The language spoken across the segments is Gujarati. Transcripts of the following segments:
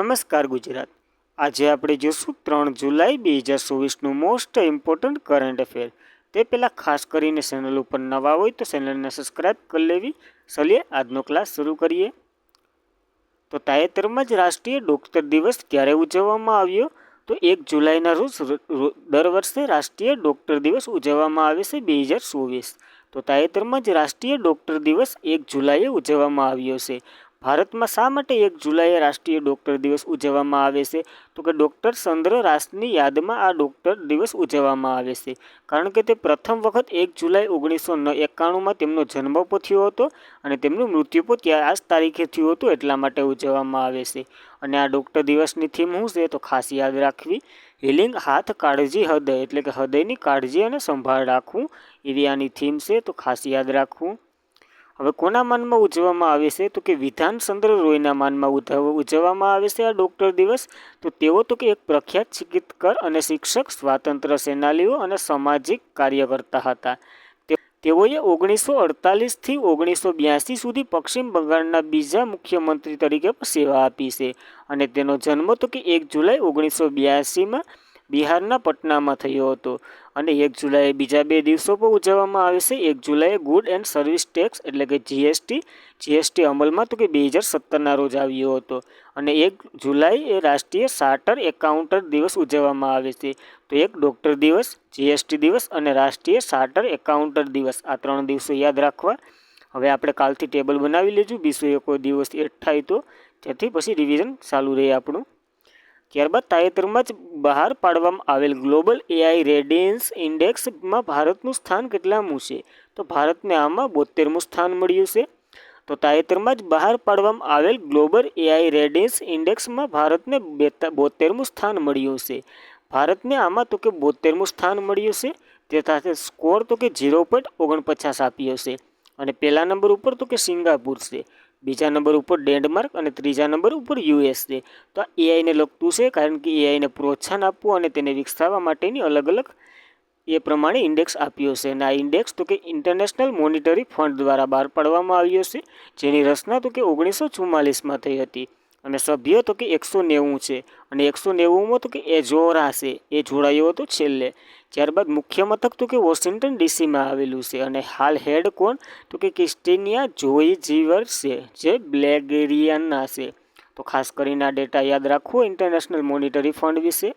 નમસ્કાર ગુજરાત। આજે આપણે જોશું 3 જુલાઈ 2024નું મોસ્ટ ઇમ્પોર્ટન્ટ કરંટ અફેર। તે પહેલાં ખાસ કરીને ચેનલ ઉપર નવા હોય તો ચેનલને સબસ્ક્રાઈબ કરી લેવી। ચલીએ આજનો ક્લાસ શરૂ કરીએ। તો તાજેતરમાં જ રાષ્ટ્રીય ડોક્ટર દિવસ ક્યારે ઉજવવામાં આવ્યો? તો 1 જુલાઈના રોજ દર વર્ષે રાષ્ટ્રીય ડોક્ટર દિવસ ઉજવવામાં આવે છે 2024। તો તાજેતરમાં જ રાષ્ટ્રીય ડોક્ટર દિવસ 1 જુલાઈએ ઉજવવામાં આવ્યો છે। ભારતમાં શા માટે 1 જુલાઈએ રાષ્ટ્રીય ડોક્ટર દિવસ ઉજવવામાં આવે છે? તો કે ડૉક્ટર ચંદ્ર રાસની યાદમાં આ ડોક્ટર દિવસ ઉજવવામાં આવે છે, કારણ કે તે પ્રથમ વખત 1 જુલાઈ 1991માં તેમનો જન્મ પણ થયો હતો અને તેમનું મૃત્યુ પણ આ જ તારીખે થયું હતું, એટલા માટે ઉજવવામાં આવે છે। અને આ ડોક્ટર દિવસની થીમ શું છે તો ખાસ યાદ રાખવી, હિલિંગ હાર્ટ કાળજી હૃદય, એટલે કે હૃદયની કાળજી અને સંભાળ રાખવું, એવી આની થીમ છે, તો ખાસ યાદ રાખવું। હવે કોના માનમાં ઉજવવામાં આવે છે? તો કે વિધાનચંદ્ર રોયના માનમાં ઉજવવામાં આવે છે આ ડોક્ટર દિવસ। તો તેઓ તો કે એક પ્રખ્યાત ચિકિત્સક અને શિક્ષક, સ્વાતંત્ર્ય સેનાનીઓ અને સામાજિક કાર્યકર્તા હતા। તેઓએ 1948 થી 1982 સુધી પશ્ચિમ બંગાળના બીજા મુખ્યમંત્રી તરીકે પણ સેવા આપી છે। અને તેનો જન્મ તો કે 1 જુલાઈ 1982માં બિહારના પટનામાં થયો હતો। અને 1 જુલાઈએ બીજા 2 દિવસો પણ ઉજવવામાં આવે છે। 1 જુલાઈએ ગુડ એન્ડ સર્વિસ ટેક્સ એટલે કે જીએસટી અમલમાં તો કે 2017ના રોજ આવ્યો હતો। અને 1 જુલાઈ એ રાષ્ટ્રીય ચાર્ટર્ડ એકાઉન્ટન્ટ દિવસ ઉજવવામાં આવે છે। તો એક ડોક્ટર દિવસ, જીએસટી દિવસ અને રાષ્ટ્રીય ચાર્ટર્ડ એકાઉન્ટન્ટ દિવસ, આ 3 દિવસો યાદ રાખવા। હવે આપણે કાલથી ટેબલ બનાવી લેજો, બીજો કોઈ દિવસ એડ થાય તો, જેથી પછી રિવિઝન ચાલુ રહે આપણું। ત્યારબાદ તાજેતરમાં જ બહાર પાડવામાં આવેલ ગ્લોબલ એઆઈ રેડિયન્સ ઇન્ડેક્સમાં ભારતનું સ્થાન કેટલામું છે? તો ભારતને આમાં 72મું સ્થાન મળ્યું છે। તો તાજેતરમાં જ બહાર પાડવામાં આવેલ ગ્લોબલ એઆઈ રેડિયન્સ ઇન્ડેક્સમાં ભારતને 72મું સ્થાન મળ્યું છે। ભારતને આમાં તો કે 72મું સ્થાન મળ્યું છે, તે સાથે સ્કોર તો કે 0.49 આપ્યો છે। અને પહેલા નંબર ઉપર તો કે સિંગાપુર છે, બીજા નંબર ઉપર ડેનમાર્ક અને ત્રીજા નંબર ઉપર યુએસ છે। તો આ એઆઈને લગતું છે, કારણ કે એઆઈને પ્રોત્સાહન આપવું અને તેને વિકસાવવા માટેની અલગ અલગ એ પ્રમાણે ઇન્ડેક્સ આપ્યો છે। અને આ ઇન્ડેક્સ તો કે ઇન્ટરનેશનલ મોનિટરી ફંડ દ્વારા બહાર પાડવામાં આવ્યો છે, જેની રચના તો કે 1944માં થઈ હતી। અને સભ્ય તો કે 190 છે, અને 190માં તો કે એજોરા છે, એ જોડાયો હતો છેલ્લે। ત્યારબાદ મુખ્ય મથક તો કે વોશિંગ્ટન ડીસીમાં આવેલું છે। અને હાલ હેડ કોણ? તો કે ક્રિસ્ટિનિયા જોર્જીવર છે, જે બલ્ગેરિયાના છે। તો ખાસ કરીને આ ડેટા યાદ રાખવો ઇન્ટરનેશનલ મોનિટરી ફંડ વિશે।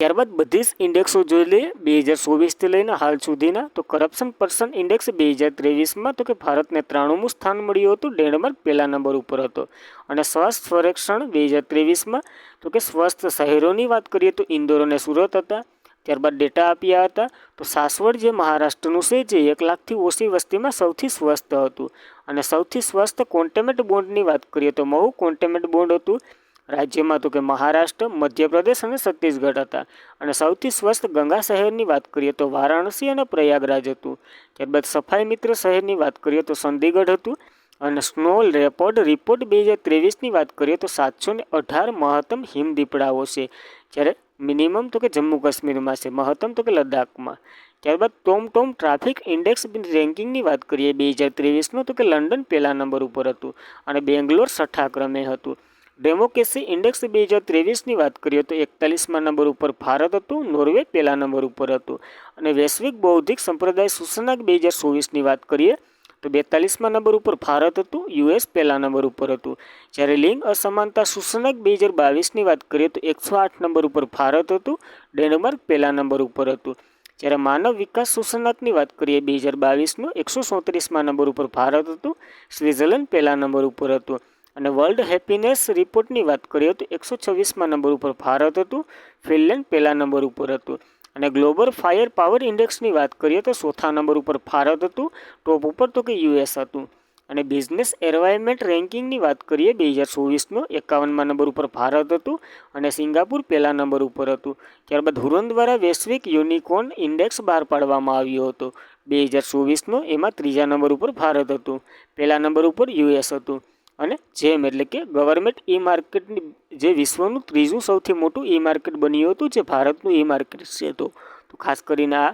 ત્યારબાદ બધી જ ઇન્ડેક્સો જોઈ લઈએ 2024થી લઈને હાલ સુધીના। તો કરપ્શન પર્સન ઇન્ડેક્સ 2023માં તો કે ભારતને 93મું સ્થાન મળ્યું હતું, ડેનમાર્ક પહેલા નંબર ઉપર હતો। અને સ્વસ્થ સર્વેક્ષણ 2023માં તો કે સ્વસ્થ શહેરોની વાત કરીએ તો ઇન્દોર અને સુરત હતા। ત્યારબાદ ડેટા આપ્યા હતા, તો સાસવડ જે મહારાષ્ટ્રનું છે, જે 1 લાખથી ઓછી વસ્તીમાં સૌથી સ્વસ્થ હતું। અને સૌથી સ્વસ્થ કોન્ટેમેન્ટ બોન્ડની વાત કરીએ તો મહુ કોન્ટેમેન્ટ બોન્ડ હતું રાજ્યમાં, તો કે મહારાષ્ટ્ર, મધ્યપ્રદેશ અને છત્તીસગઢ હતા। અને સૌથી સ્વસ્થ ગંગા શહેરની વાત કરીએ તો વારાણસી અને પ્રયાગરાજ હતું। ત્યારબાદ સફાઈ મિત્ર શહેરની વાત કરીએ તો ચંદીગઢ હતું। અને સ્નો લેપર્ડ રિપોર્ટ 2023ની વાત કરીએ તો 718 મહત્તમ હિમદીપડાઓ છે, જ્યારે મિનિમમ તો કે જમ્મુ કાશ્મીરમાં છે, મહત્તમ તો કે લદ્દાખમાં। ત્યારબાદ ટોમ ટ્રાફિક ઇન્ડેક્સ રેન્કિંગની વાત કરીએ 2023નું તો કે લંડન પહેલા નંબર ઉપર હતું અને બેંગ્લોર 6થા ક્રમે હતું। ડેમોક્રેસી ઇન્ડેક્સ 2023ની વાત કરીએ તો 41મા નંબર ઉપર ભારત હતું, નોર્વે પહેલા નંબર ઉપર હતું। અને વૈશ્વિક બૌદ્ધિક સંપ્રદાય સૂચકાંક 2024ની વાત કરીએ તો 42મા નંબર ઉપર ભારત હતું, યુએસ પહેલા નંબર ઉપર હતું। જ્યારે લિંગ અસમાનતા સૂચકાંક 2022ની વાત કરીએ તો 108 નંબર ઉપર ભારત હતું, ડેનમાર્ક પહેલા નંબર ઉપર હતું। જ્યારે માનવ વિકાસ સૂચકાંકની વાત કરીએ 2022નું 134મા નંબર ઉપર ભારત હતું, સ્વિટ્ઝરલેન્ડ પહેલા નંબર ઉપર હતું। અને વર્લ્ડ હેપીનેસ રિપોર્ટની વાત કરીએ તો 126મા નંબર ઉપર ભારત હતું, ફિનલેન્ડ પહેલા નંબર ઉપર હતું। અને ગ્લોબલ ફાયર પાવર ઇન્ડેક્સની વાત કરીએ તો 4થા નંબર ઉપર ભારત હતું, ટોપ ઉપર તો કે યુએસ હતું। અને બિઝનેસ એન્વાયરમેન્ટ રેન્કિંગની વાત કરીએ 2024નું 51મા નંબર ઉપર ભારત હતું અને સિંગાપુર પહેલા નંબર ઉપર હતું। ત્યારબાદ હુરન દ્વારા વૈશ્વિક યુનિકોર્ન ઇન્ડેક્સ બહાર પાડવામાં આવ્યો હતો 2024નો, એમાં 3જા નંબર ઉપર ભારત હતું, પહેલા નંબર ઉપર યુએસ હતું। અને જેમ એટલે કે ગવર્મેન્ટ ઈ માર્કેટની જે વિશ્વનું 3જું સૌથી મોટું ઈ માર્કેટ બન્યું હતું, જે ભારતનું ઈ માર્કેટ છે, તો ખાસ કરીને આ।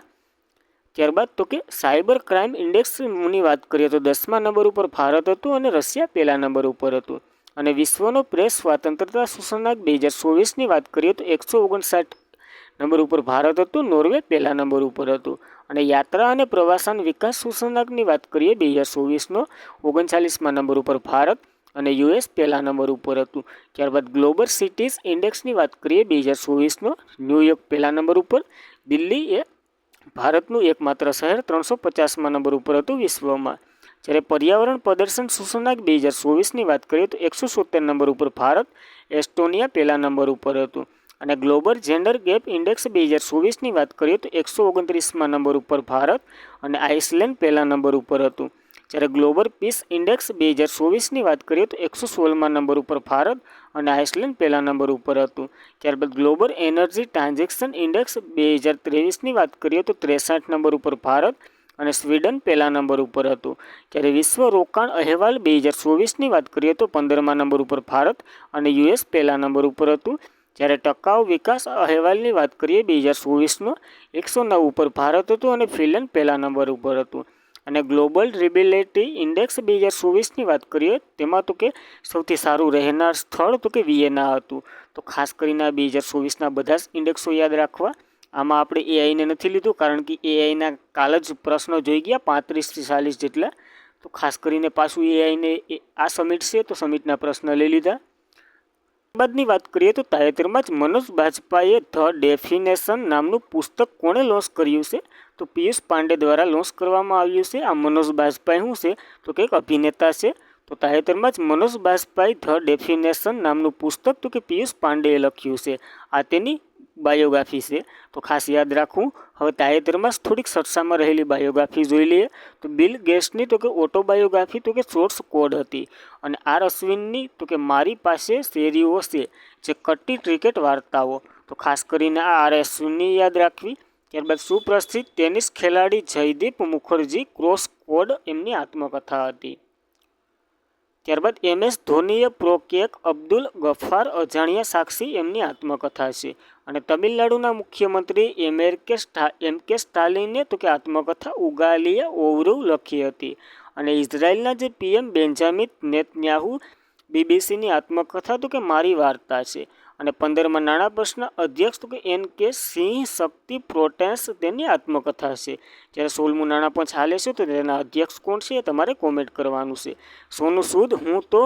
ત્યારબાદ તો કે સાયબર ક્રાઇમ ઇન્ડેક્સની વાત કરીએ તો 10મા નંબર ઉપર ભારત હતું અને રશિયા પહેલા નંબર ઉપર હતું। અને વિશ્વનો પ્રેસ સ્વતંત્રતા સૂચકાંક 2024ની વાત કરીએ તો 159 નંબર ઉપર ભારત હતું. નોર્વે પહેલા નંબર ઉપર હતું. અને યાત્રા અને પ્રવાસન વિકાસ સૂચકાંકની વાત કરીએ 2024નો 39મા નંબર ઉપર ભારત અને યુએસ પહેલા નંબર ઉપર હતું. ત્યારબાદ ગ્લોબલ સિટીઝ ઇન્ડેક્સની વાત કરીએ 2024નો ન્યૂયોર્ક પહેલા નંબર ઉપર, દિલ્હી એ ભારતનું એકમાત્ર શહેર 350મા નંબર ઉપર હતું વિશ્વમાં. જ્યારે પર્યાવરણ પ્રદર્શન સૂચકાંક 2024ની વાત કરીએ તો 170 નંબર ઉપર ભારત, એસ્ટોનિયા પહેલા નંબર ઉપર હતું. અને ગ્લોબલ જેન્ડર ગેપ ઇન્ડેક્સ 2024ની વાત કરીએ તો 129મા નંબર ઉપર ભારત અને આઇસલેન્ડ પહેલા નંબર ઉપર હતું. જ્યારે ગ્લોબલ પીસ ઇન્ડેક્સ 2024ની વાત કરીએ તો 116મા નંબર ઉપર ભારત અને આઇસલેન્ડ પહેલા નંબર ઉપર હતું. ત્યારબાદ ગ્લોબલ એનર્જી ટ્રાન્ઝેક્શન ઇન્ડેક્સ 2023ની વાત કરીએ તો 63 નંબર ઉપર ભારત અને સ્વીડન પહેલા નંબર ઉપર હતું. જ્યારે વિશ્વ રોકાણ અહેવાલ 2024ની વાત કરીએ તો 15મા નંબર ઉપર ભારત અને યુએસ પહેલા નંબર ઉપર હતું. જ્યારે ટકાઉ વિકાસ અહેવાલની વાત કરીએ 2024નો 109 ઉપર ભારત હતું અને ફિનલેન્ડ પહેલા નંબર ઉપર હતું. અને ગ્લોબલ લિબિલિટી ઇન્ડેક્સ 2024ની વાત કરીએ તેમાં તો કે સૌથી સારું રહેનાર સ્થળ તો કે વિયેના હતું. તો ખાસ કરીને આ 2024ના બધા જ ઇન્ડેક્સો યાદ રાખવા. આમાં આપણે એઆઈને નથી લીધું કારણ કે એઆઈના કાલ જ પ્રશ્નો જોઈ ગયા 35 થી 40 જેટલા. તો ખાસ કરીને પાછું એઆઈને આ સમિટ છે તો સમિટના પ્રશ્ન લઈ લીધા. બાદની વાત કરીએ તો તાજેતરમાં જ મનોજ બાજપાઈએ ધ ડેફિનેશન નામનું પુસ્તક કોણે લોન્ચ કર્યું છે? તો પિયુષ પાંડે દ્વારા લોન્ચ કરવામાં આવ્યું છે. આ મનોજ બાજપાઈ શું છે? તો કે એક અભિનેતા છે. તો તાજેતરમાં જ મનોજ બાજપાઈ ધ ડેફિનેશન નામનું પુસ્તક તો કે પિયુષ પાંડેએ લખ્યું છે. આ તેની બાયોગ્રાફી છે. તો ખાસ યાદ રાખવું. હવે તાજેતરમાં જ થોડીક ચર્ચામાં રહેલી બાયોગ્રાફી જોઈ લઈએ. તો બિલ ગેટ્સની તો કે ઓટોબાયોગ્રાફી તો કે સોર્સ કોડ હતી. અને આર અશ્વિનની તો કે મારી પાસે શેરીઓ છે જે કટ્ટી ક્રિકેટ વાર્તાઓ. તો ખાસ કરીને આ આર અશ્વિનની યાદ રાખવી. ત્યારબાદ સુપ્રસિદ્ધ ટેનિસ ખેલાડી જયદીપ મુખર્જી ક્રોસ કોડ એમની આત્મકથા હતી. ત્યારબાદ MS ધોનીએ પ્રો કેક અબ્દુલ ગફાર અજાણ્યા સાક્ષી એમની આત્મકથા છે. અને તમિલનાડુના મુખ્યમંત્રી MK સ્ટાલિને તો કે આત્મકથા ઉગાલીએ ઓવરું લખી હતી. અને ઇઝરાયલના જે PM બેન્જામિન નેતન્યાહુ બીબીસીની આત્મકથા તો કે મારી વાર્તા છે. અને 15મા નાણાં પંચના અધ્યક્ષ તો કે NK સિંહ શક્તિ પ્રોટેન્સ તેની આત્મકથા છે. જ્યારે 16મું નાણાં પંચ હાલે છે તો તેના અધ્યક્ષ કોણ છે એ તમારે કોમેન્ટ કરવાનું છે. સોનુ સૂદ હું તો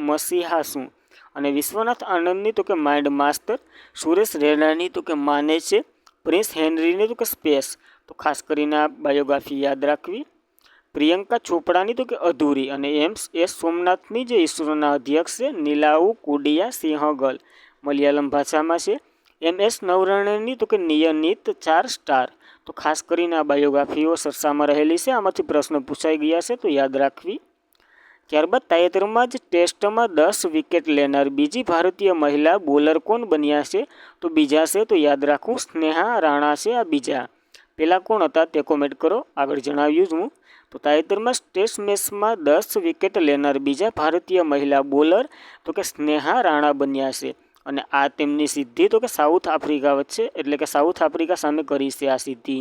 મસીહા છું. અને વિશ્વનાથ આનંદની તો કે માઇન્ડ માસ્ટર, સુરેશ રૈનાની તો કે માને છે, પ્રિન્સ હેનરીની તો કે સ્પેસ. તો ખાસ કરીને આ બાયોગ્રાફી યાદ રાખવી. પ્રિયંકા ચોપડાની તો કે અધૂરી. અને MS સોમનાથની જે ઇસરોના અધ્યક્ષ છે નીલાઉ કુડિયા સિંહગલ મલયાલમ ભાષામાં છે. MS નવરણની તો કે નિયમિત 4 સ્ટાર. તો ખાસ કરીને આ બાયોગ્રાફીઓ ચર્ચામાં રહેલી છે. આમાંથી પ્રશ્ન પૂછાઈ ગયા છે તો યાદ રાખવી. ત્યારબાદ તાજેતરમાં જ ટેસ્ટમાં 10 વિકેટ લેનાર બીજી ભારતીય મહિલા બોલર કોણ બન્યા છે? તો બીજા છે તો યાદ રાખવું સ્નેહા રાણા છે આ બીજા. પહેલાં કોણ હતા તે કોમેન્ટ કરો. આગળ જણાવ્યું જ હું. તો તાજેતરમાં ટેસ્ટ મેચમાં 10 વિકેટ લેનાર બીજા ભારતીય મહિલા બોલર તો કે સ્નેહા રાણા બન્યા છે. અને આ તેમની સિદ્ધિ તો કે સાઉથ આફ્રિકા વચ્ચે એટલે કે સાઉથ આફ્રિકા સામે કરી છે આ સિદ્ધિ.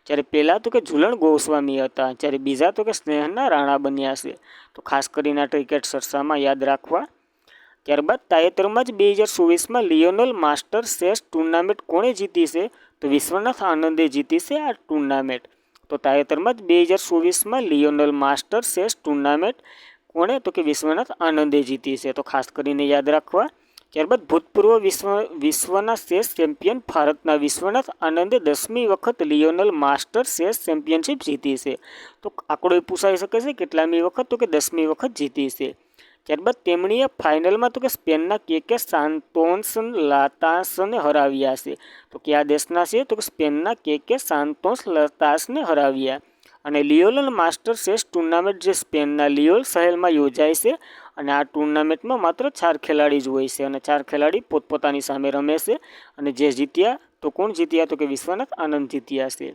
જ્યારે પહેલાં તો કે ઝુલણ ગોસ્વામી હતા, જ્યારે બીજા તો કે સ્નેહા રાણા બન્યા છે. તો ખાસ કરીને આ ક્રિકેટ ચર્ચામાં યાદ રાખવા. ત્યારબાદ તાજેતરમાં જ 2024માં લિયોનેલ માસ્ટર ચેસ ટુર્નામેન્ટ કોણે જીતી છે? તો વિશ્વનાથ આનંદે જીતી છે આ ટુર્નામેન્ટ. તો તાજેતરમાં જ 2024માં લિયોનેલ માસ્ટર ચેસ ટુર્નામેન્ટ કોણે? તો કે વિશ્વનાથ આનંદે જીતી છે. તો ખાસ કરીને યાદ રાખવા. ત્યારબાદ ભૂતપૂર્વ વિશ્વના ચેસ ચેમ્પિયન ભારતના વિશ્વનાથ આનંદે 10મી વખત લિયોનેલ માસ્ટર ચેસ ચેમ્પિયનશિપ જીતી છે. તો આંકડો પૂછાઈ શકે છે કેટલામી વખત? તો કે 10મી વખત જીતી છે. ત્યારબાદ તેમણીએ ફાઇનલમાં તો કે સ્પેનના કે સાન્તોસ લાતાસને હરાવ્યા છે. તો કયા દેશના છે? તો કે સ્પેનના કે સાન્તોસ લાતાસને હરાવ્યા. અને લિયોનેલ માસ્ટર ચેસ ટુર્નામેન્ટ જે સ્પેનના લિયોલ શહેરમાં યોજાય છે. અને આ ટુર્નામેન્ટમાં માત્ર 4 ખેલાડી જ હોય છે. અને 4 ખેલાડી પોતપોતાની સામે રમે છે. અને જે જીત્યા તો કોણ જીત્યા? તો કે વિશ્વનાથ આનંદ જીત્યા છે.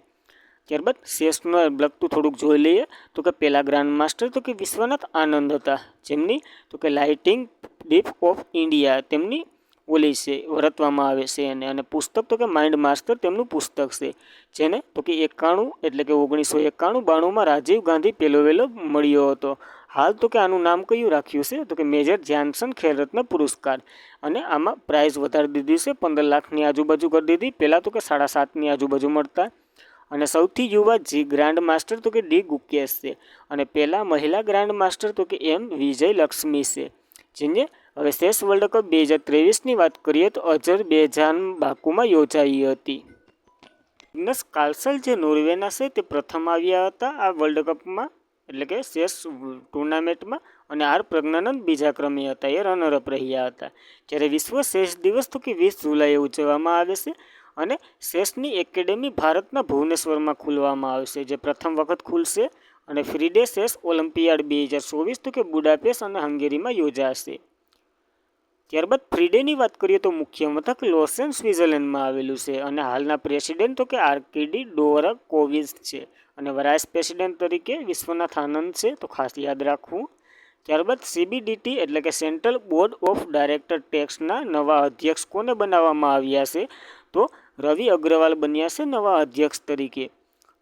ત્યારબાદ ચેસનું લગતું થોડુંક જોઈ લઈએ. તો કે પહેલા ગ્રાન્ડ માસ્ટર તો કે વિશ્વનાથ આનંદ હતા, જેમની તો કે લાઇટિંગ ડીપ ઓફ ઇન્ડિયા તેમની ઓલી છે વર્તવામાં આવે છે એને. અને પુસ્તક તો કે માઇન્ડ માસ્ટર તેમનું પુસ્તક છે, જેને તો કે 91 એટલે કે 1991-92માં રાજીવ ગાંધી પહેલો વહેલો મળ્યો હતો. હાલ તો કે આનું નામ કયું રાખ્યું છે તો કે મેજર ધ્યાનચંદ ખેલરત્ન પુરસ્કાર, અને આમાં પ્રાઇઝ વધારી દીધી છે, 15 લાખની આજુબાજુ કરી દીધી. પહેલાં તો કે 7.5ની આજુબાજુ મળતા. અને સૌથી યુવા ગ્રાન્ડ માસ્ટર તો કે ડી ગુકેશ છે, અને પહેલા મહિલા ગ્રાન્ડ માસ્ટર તો કે એમ વિજય લક્ષ્મી છે. જેને હવે ચેસ વર્લ્ડ કપ 2023ની વાત કરીએ તો અઝરબૈજાન બાકુમાં યોજાઈ હતી. મેગ્નસ કાર્લસન જે નોર્વેના છે તે પ્રથમ આવ્યા હતા આ વર્લ્ડ કપમાં, એટલે કે ચેસ ટુર્નામેન્ટમાં, અને આર પ્રજ્ઞાનંદ બીજા ક્રમે હતા, એ રનરઅપ રહ્યા હતા. જ્યારે વિશ્વ ચેસ દિવસ તો કે 20 જુલાઈએ ઉજવવામાં આવે છે, અને ચેસની એકેડેમી ભારતના ભુવનેશ્વરમાં ખોલવામાં આવશે, જે પ્રથમ વખત ખુલશે. અને ફ્રીડે ચેસ ઓલિમ્પિયાડ 2024 તો કે બુડાપેસ્ટ અને હંગેરીમાં યોજાશે. ત્યારબાદ ફ્રીડેની વાત કરીએ તો મુખ્ય મથક લોસેન સ્વિટ્ઝરલેન્ડમાં આવેલું છે, અને હાલના પ્રેસિડેન્ટ તો કે આર્કેડી ડોરકોવિચ છે, અને વાઇસ પ્રેસિડેન્ટ તરીકે વિશ્વનાથ આનંદ છે, તો ખાસ યાદ રાખવું. ત્યારબાદ CBDT એટલે કે સેન્ટ્રલ બોર્ડ ઓફ ડાયરેક્ટર ટેક્સના નવા અધ્યક્ષ કોને બનાવવામાં આવ્યા છે તો રવિ અગ્રવાલ બન્યા છે નવા અધ્યક્ષ તરીકે.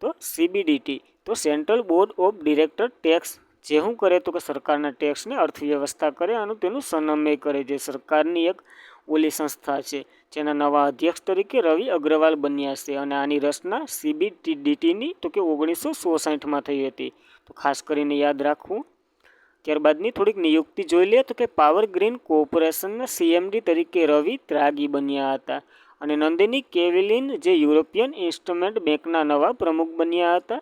તો CBDT તો central board of director tax જે શું કરે તો કે સરકારના ટેક્સને અર્થવ્યવસ્થા કરે અને તેનું સમન્વય કરે, જે સરકારની એક ઓલી સંસ્થા છે, જેના નવા અધ્યક્ષ તરીકે રવિ અગ્રવાલ બન્યા છે. અને આની રચના CBDTની તો કે 1964માં થઈ હતી, તો ખાસ કરીને યાદ રાખવું. ત્યારબાદની થોડીક નિયુક્તિ જોઈ લે તો કે પાવર ગ્રીન કોર્પોરેશનના CMD તરીકે રવિ ત્રાગી બન્યા હતા, અને નંદિની કેવિલિન જે યુરોપિયન ઇન્વેસ્ટમેન્ટ બેંકના નવા પ્રમુખ બન્યા હતા.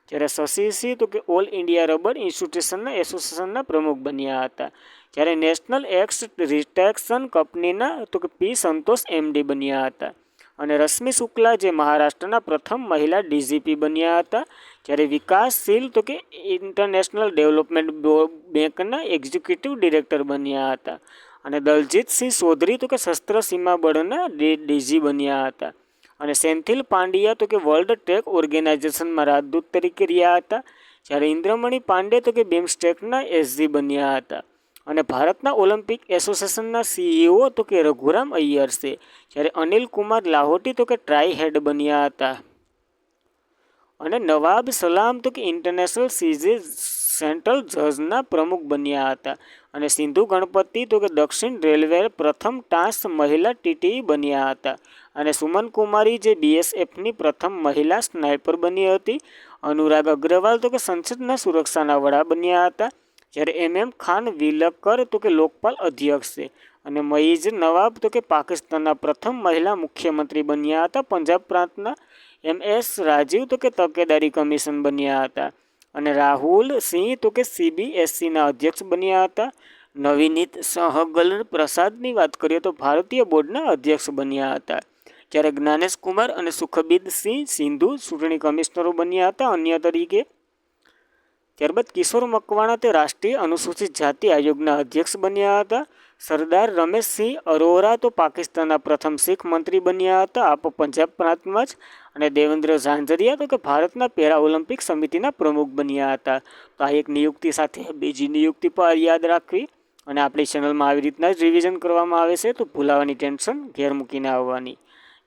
જ્યારે શશી સિંહ તો કે ઓલ ઇન્ડિયા રબર ઇન્સ્ટિટ્યુશનના એસોસિએશનના પ્રમુખ બન્યા હતા. જ્યારે નેશનલ એક્સ રિટેક્શન કંપનીના તો કે P સંતોષ MD બન્યા હતા. અને રશ્મિ શુક્લા જે મહારાષ્ટ્રના પ્રથમ મહિલા DGP બન્યા હતા. જ્યારે વિકાસશીલ તો કે ઇન્ટરનેશનલ ડેવલપમેન્ટ બેંકના એક્ઝિક્યુટિવ ડિરેક્ટર બન્યા હતા. અને દલજીતસિંહ ચૌધરી તો કે શસ્ત્ર સીમા બળના DG બન્યા હતા. અને સેન્થિલ પાંડ્યા તો કે વર્લ્ડ ટ્રેડ ઓર્ગેનાઇઝેશનમાં રાજદૂત તરીકે રહ્યા હતા. જ્યારે ઇન્દ્રમણી પાંડે તો કે BIMSTECના SG બન્યા હતા. અને ભારતના ઓલિમ્પિક એસોસિએશનના CEO તો કે રઘુરામ અય્યર છે. જ્યારે અનિલ કુમાર લાહોટી તો કે ટ્રાય હેડ બન્યા હતા. અને નવાબ સલામ તો કે ઇન્ટરનેશનલ સીજે સેન્ટ્રલ જજના પ્રમુખ બન્યા હતા. અને સિંધુ ગણપતિ તો કે દક્ષિણ રેલવે પ્રથમ ટાસ મહિલા TTE બન્યા હતા. અને સુમન કુમારી જે BSFની પ્રથમ મહિલા સ્નાઇપર બની હતી. અનુરાગ અગ્રવાલ તો કે સંસદના સુરક્ષાના વડા બન્યા હતા. જ્યારે MM ખાન વિલકર તો કે લોકપાલ અધ્યક્ષ છે. અને મઈઝ નવાબ તો કે પાકિસ્તાનના પ્રથમ મહિલા મુખ્યમંત્રી બન્યા હતા. પંજાબ પ્રાંતના MS રાજીવ તો કે તકેદારી કમિશન બન્યા હતા. અને રાહુલ સિંહ તો કે CBSCના અધ્યક્ષ બન્યા હતા. નવનીત સહગલ પ્રસાદની વાત કરીએ તો ભારતીય બોર્ડના અધ્યક્ષ બન્યા હતા. જ્યારે જ્ઞાનેશ કુમાર અને સુખબીર સિંહ સિંધુ ચૂંટણી કમિશનરો બન્યા હતા અન્ય તરીકે. ત્યારબાદ કિશોર મકવાણા તે રાષ્ટ્રીય અનુસૂચિત જાતિ આયોગના અધ્યક્ષ બન્યા હતા. સરદાર રમેશસિંહ અરોરા તો પાકિસ્તાનના પ્રથમ શીખ મંત્રી બન્યા હતા, આપ પંજાબ પ્રાંતમાં જ. અને દેવેન્દ્ર ઝાંઝરિયા તો કે ભારતના પેરા ઓલિમ્પિક સમિતિના પ્રમુખ બન્યા હતા. તો આ એક નિયુક્તિ સાથે બીજી નિયુક્તિ પર યાદ રાખવી. અને આપણી ચેનલમાં આવી રીતના જ રિવિઝન કરવામાં આવે છે, તો ભૂલાવાની ટેન્શન ઘેર મૂકીને આવવાની.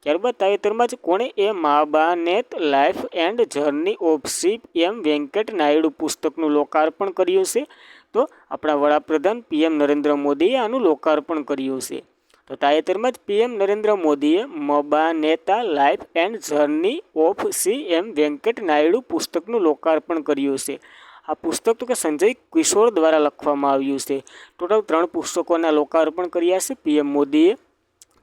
ત્યારબાદ તાજેતરમાં જ કોણે એ માબાનેત life and journey of Shri M Venkat Naidu પુસ્તકનું લોકાર્પણ કર્યું છે. તો આપણા વડાપ્રધાન PM નરેન્દ્ર મોદીએ આનું લોકાર્પણ કર્યું છે. તો તાજેતરમાં જ PM નરેન્દ્ર મોદીએ મબાનેતા life and journey of Shri M Venkat Naidu પુસ્તકનું લોકાર્પણ કર્યું છે. આ પુસ્તક તો કે સંજય કિશોર દ્વારા લખવામાં આવ્યું છે. ટોટલ 3 પુસ્તકોના લોકાર્પણ કર્યા છે PM મોદીએ.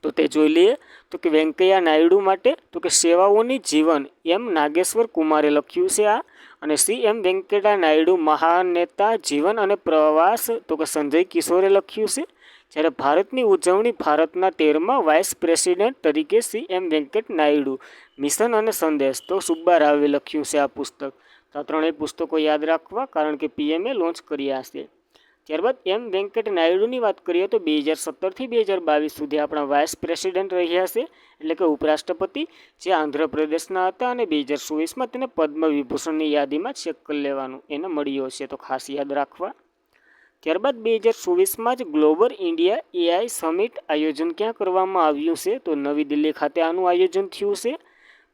તો તે જોઈ લઈએ. તો કે વેંકૈયા નાયડુ માટે તો કે સેવાઓની જીવન M નાગેશ્વર કુમારે લખ્યું છે આ. અને CM વેંકૈયા નાયડુ મહાનેતા જીવન અને પ્રવાસ તો કે સંજય કિશોરે લખ્યું છે. જ્યારે ભારતની ઉજવણી ભારતના 13મા વાઇસ પ્રેસિડેન્ટ તરીકે CM વેંકૈયા નાયડુ મિશન અને સંદેશ તો સુબ્બા રાવે લખ્યું છે આ પુસ્તક. તો આ 3 પુસ્તકો યાદ રાખવા, કારણ કે PMએ લોન્ચ કર્યા છે. ત્યારબાદ M વેંકૈયા નાયડુની વાત કરીએ તો 2017થી 2022 સુધી આપણા વાઇસ પ્રેસિડેન્ટ રહ્યા છે, એટલે કે ઉપરાષ્ટ્રપતિ, જે આંધ્રપ્રદેશના હતા. અને 2024માં તેને પદ્મ વિભૂષણની યાદીમાં ચેક કરી લેવાનું, એને મળ્યો છે, તો ખાસ યાદ રાખવા. ત્યારબાદ 2024માં જ ગ્લોબલ ઇન્ડિયા AI સમિટ આયોજન ક્યાં કરવામાં આવ્યું છે, તો નવી દિલ્હી ખાતે આનું આયોજન થયું છે.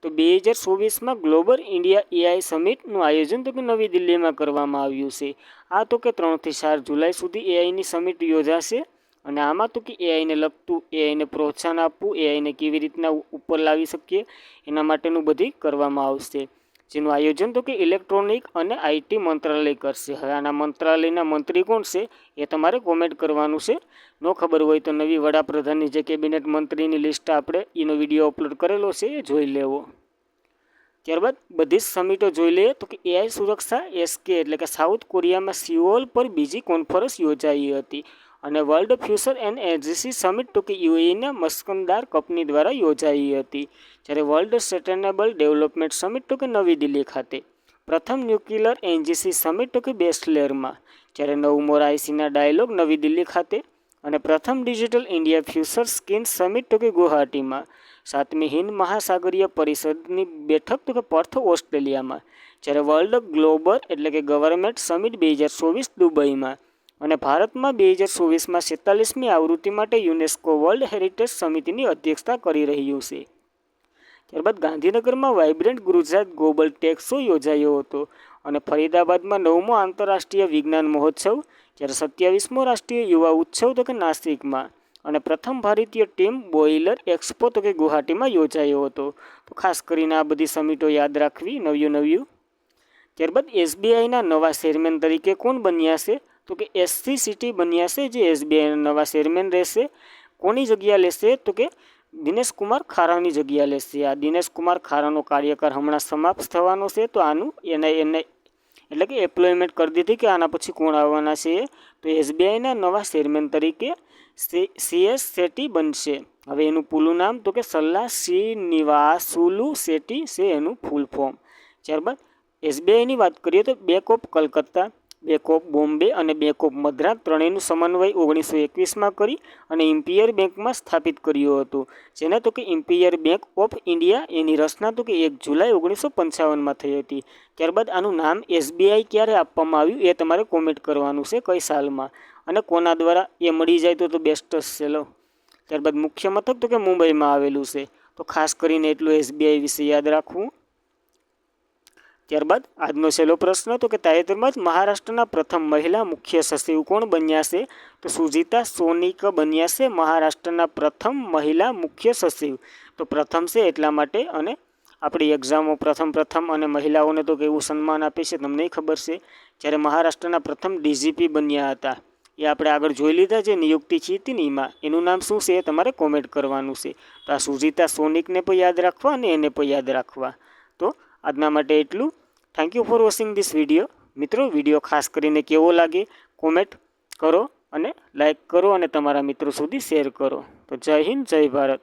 તો 2024માં ગ્લોબલ ઇન્ડિયા એઆઈ સમિટનું આયોજન તો કે નવી દિલ્હીમાં કરવામાં આવ્યું છે. આ તો કે 3 થી 4 જુલાઈ સુધી એઆઈની સમિટ યોજાશે. અને આમાં તો કે એઆઈને લગતું, એઆઈને પ્રોત્સાહન આપવું, એઆઈને કેવી રીતના ઉપર લાવી શકીએ એના માટેનું બધી કરવામાં આવશે, જેનું આયોજન તો કે ઇલેક્ટ્રોનિક અને આઈટી મંત્રાલય કરશે. હવે આના મંત્રાલયના મંત્રી કોણ છે એ તમારે કોમેન્ટ કરવાનું છે. ન ખબર હોય તો નવી વડાપ્રધાનની જે કેબિનેટ મંત્રીની લિસ્ટ આપણે એનો વિડીયો અપલોડ કરેલો છે એ જોઈ લેવો. ત્યારબાદ બધી જ સમિટો જોઈ લઈએ તો કે એઆઈ સુરક્ષા SK એટલે કે સાઉથ કોરિયામાં સિઓલ પર બીજી કોન્ફરન્સ યોજાઈ હતી. અને world future and energy summit તો કે યુએઈના મસ્કંદાર કંપની દ્વારા યોજાઈ હતી. જ્યારે વર્લ્ડ સસ્ટેનેબલ ડેવલપમેન્ટ સમિટ તો કે નવી દિલ્હી ખાતે. પ્રથમ ન્યુક્લિયર એનર્જી સમિટ તો કે બેચલેરમાં. જ્યારે 9મો રાયસીના ડાયલોગ નવી દિલ્હી ખાતે. અને પ્રથમ digital India future skin summit તો કે ગુવાહાટીમાં. 7મી હિન્દ મહાસાગરીય પરિષદની બેઠક તો કે પર્થ ઓસ્ટ્રેલિયામાં. જ્યારે વર્લ્ડ ગ્લોબલ એટલે કે ગવર્મેન્ટ સમિટ 2024 દુબઈમાં. અને ભારતમાં 2024માં 46મી આવૃત્તિ માટે યુનેસ્કો વર્લ્ડ હેરિટેજ સમિતિની અધ્યક્ષતા કરી રહ્યું છે. ત્યારબાદ ગાંધીનગરમાં vibrant Gujarat global tech show યોજાયો હતો. અને ફરીદાબાદમાં 9મો આંતરરાષ્ટ્રીય વિજ્ઞાન મહોત્સવ. જ્યારે 27મો રાષ્ટ્રીય યુવા ઉત્સવ તો કે નાસિકમાં. અને પ્રથમ ભારતીય ટીમ બોઇલર એક્સપો તો કે ગુવાહાટીમાં યોજાયો હતો. તો ખાસ કરીને આ બધી સમિટો યાદ રાખવી નવ્યું. ત્યારબાદ SBIના નવા ચેરમેન તરીકે કોણ બન્યા છે તો કે SC સિટી બન્યા છે, જે SBIના નવા ચેરમેન રહેશે. કોની જગ્યા લેશે તો કે દિનેશ કુમાર ખારાની જગ્યા લેશે. આ દિનેશ કુમાર ખારાનો કાર્યકાળ હમણાં સમાપ્ત થવાનો છે, તો આનું એને એટલે કે એપ્લોયમેન્ટ કરી દીધી કે આના પછી કોણ આવવાના છે. તો SBIના નવા ચેરમેન તરીકે CS શેટ્ટી બનશે. હવે એનું પૂરું નામ તો કે સલ્લા શ્રીનિવાસુલુ શેટ્ટી છે એનું ફૂલ ફોર્મ. ત્યારબાદ SBIની વાત કરીએ તો bank of Calcutta, bank of Bombay અને બેંક ઓફ મદ્રાસ ત્રણેયનું સમન્વય 1921માં કરી અને ઇમ્પિયર બેંકમાં સ્થાપિત કર્યું હતું. જેને તો કે ઇમ્પિયર બેંક ઓફ ઇન્ડિયા એની રચના તો કે 1 જુલાઈ 1955માં થઈ હતી. ત્યારબાદ આનું નામ SBI ક્યારે આપવામાં આવ્યું એ તમારે કોમેન્ટ કરવાનું છે, કઈ સાલમાં અને કોના દ્વારા એ મળી જાય તો બેસ્ટ છે. લો ત્યારબાદ મુખ્ય મથક તો કે મુંબઈમાં આવેલું છે. તો ખાસ કરીને એટલું SBI વિશે યાદ રાખવું. ત્યારબાદ આજનો છેલ્લો પ્રશ્ન તો કે તાજેતરમાં જ મહારાષ્ટ્રના પ્રથમ મહિલા મુખ્ય સચિવ કોણ બન્યા છે તો સુજીતા સોનિક બન્યા છે મહારાષ્ટ્રના પ્રથમ મહિલા મુખ્ય સચિવ. તો પ્રથમ છે એટલા માટે, અને આપણી એક્ઝામો પ્રથમ અને મહિલાઓને તો કેવું સન્માન આપે છે તમને ખબર છે. જ્યારે મહારાષ્ટ્રના પ્રથમ DGP બન્યા હતા એ આપણે આગળ જોઈ લીધા, જે નિયુક્તિ છે તેનીમાં એનું નામ શું છે એ તમારે કોમેન્ટ કરવાનું છે. તો આ સુજીતા સોનિકને પણ યાદ રાખવા અને એને પણ યાદ રાખવા. તો આજના માટે એટલું. Thank you for watching this video. મિત્રો, વિડીયો ખાસ કરીને કેવો લાગે કોમેન્ટ કરો અને લાઈક કરો અને તમારા મિત્રો સુધી શેર કરો. તો જય હિન્દ, જય ભારત.